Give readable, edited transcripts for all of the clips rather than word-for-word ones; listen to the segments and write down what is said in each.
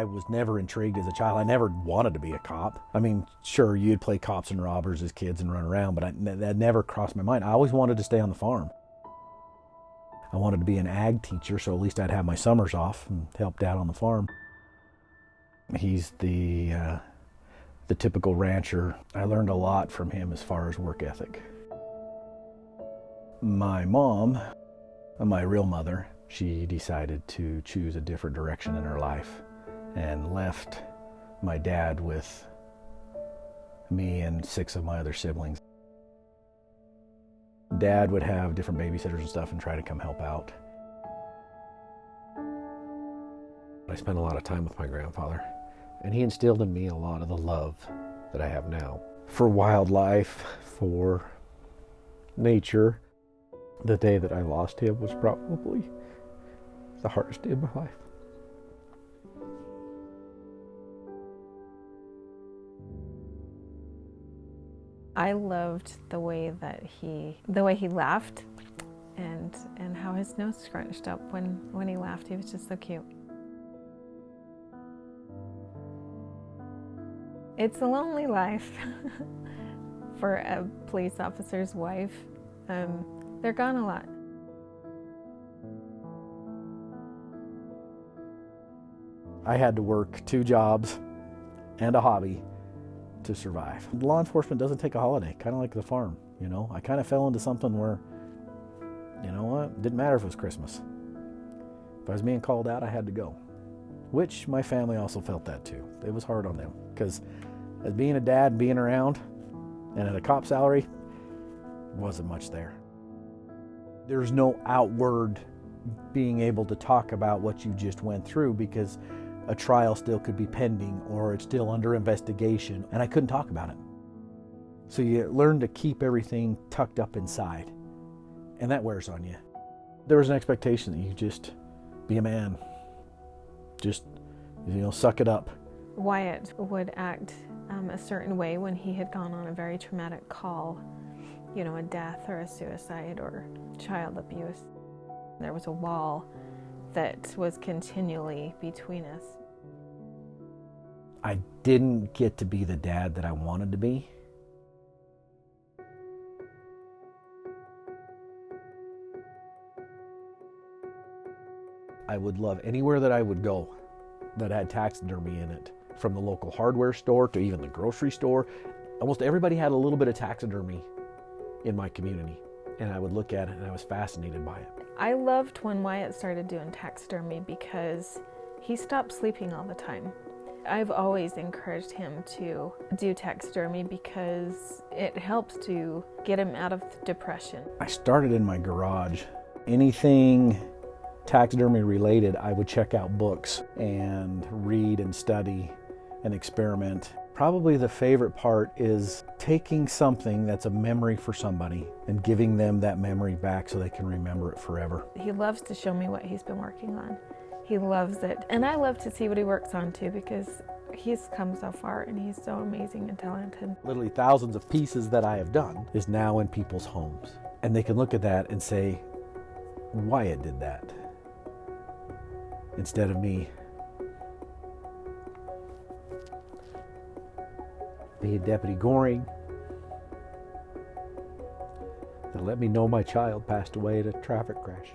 I was never intrigued as a child. I never wanted to be a cop. I mean, sure, you'd play cops and robbers as kids and run around, but that never crossed my mind. I always wanted to stay on the farm. I wanted to be an ag teacher, so at least I'd have my summers off and help Dad on the farm. He's the typical rancher. I learned a lot from him as far as work ethic. My mom, my real mother, she decided to choose a different direction in her life and left my dad with me and 6 of my other siblings. Dad would have different babysitters and stuff and try to come help out. I spent a lot of time with my grandfather, and he instilled in me a lot of the love that I have now for wildlife, for nature. The day that I lost him was probably the hardest day of my life. I loved the way he laughed and how his nose scrunched up when he laughed. He was just so cute. It's a lonely life for a police officer's wife. They're gone a lot. I had to work 2 jobs and a hobby to survive. Law enforcement doesn't take a holiday, kind of like the farm, you know? I kind of fell into something where, you know what, it didn't matter if it was Christmas. If I was being called out, I had to go. Which my family also felt that too. It was hard on them, because as being a dad, being around, and at a cop salary, wasn't much there. There's no outward being able to talk about what you just went through, because a trial still could be pending or it's still under investigation, and I couldn't talk about it. So you learn to keep everything tucked up inside, and that wears on you. There was an expectation that you just be a man. Just, you know, suck it up. Wyatt would act a certain way when he had gone on a very traumatic call, you know, a death or a suicide or child abuse. There was a wall that was continually between us. I didn't get to be the dad that I wanted to be. I would love anywhere that I would go that had taxidermy in it, from the local hardware store to even the grocery store. Almost everybody had a little bit of taxidermy in my community, and I would look at it and I was fascinated by it. I loved when Wyatt started doing taxidermy because he stopped sleeping all the time. I've always encouraged him to do taxidermy because it helps to get him out of depression. I started in my garage. Anything taxidermy related, I would check out books and read and study and experiment. Probably the favorite part is taking something that's a memory for somebody and giving them that memory back so they can remember it forever. He loves to show me what he's been working on. He loves it. And I love to see what he works on too, because he's come so far and he's so amazing and talented. Literally thousands of pieces that I have done is now in people's homes. And they can look at that and say, Wyatt did that, instead of me being Deputy Goring that let me know my child passed away in a traffic crash.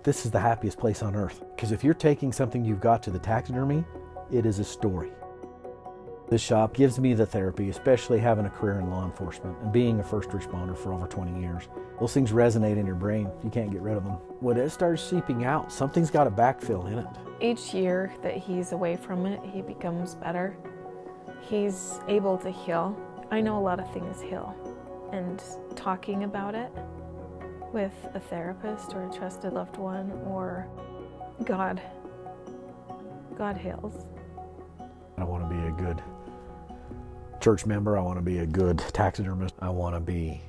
This is the happiest place on earth, because if you're taking something you've got to the taxidermy, it is a story. This shop gives me the therapy, especially having a career in law enforcement and being a first responder for over 20 years. Those things resonate in your brain. You can't get rid of them. When it starts seeping out, something's got to backfill in it. Each year that he's away from it, he becomes better. He's able to heal. I know a lot of things heal, and talking about it with a therapist or a trusted loved one or God heals. I want to be a good church member. I want to be a good taxidermist. I want to be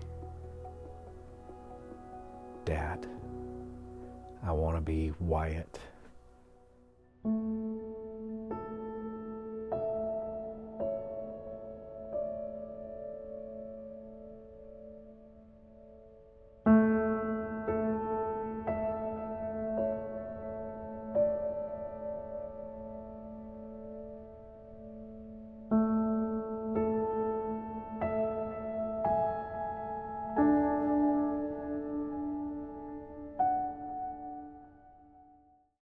Dad. I want to be Wyatt.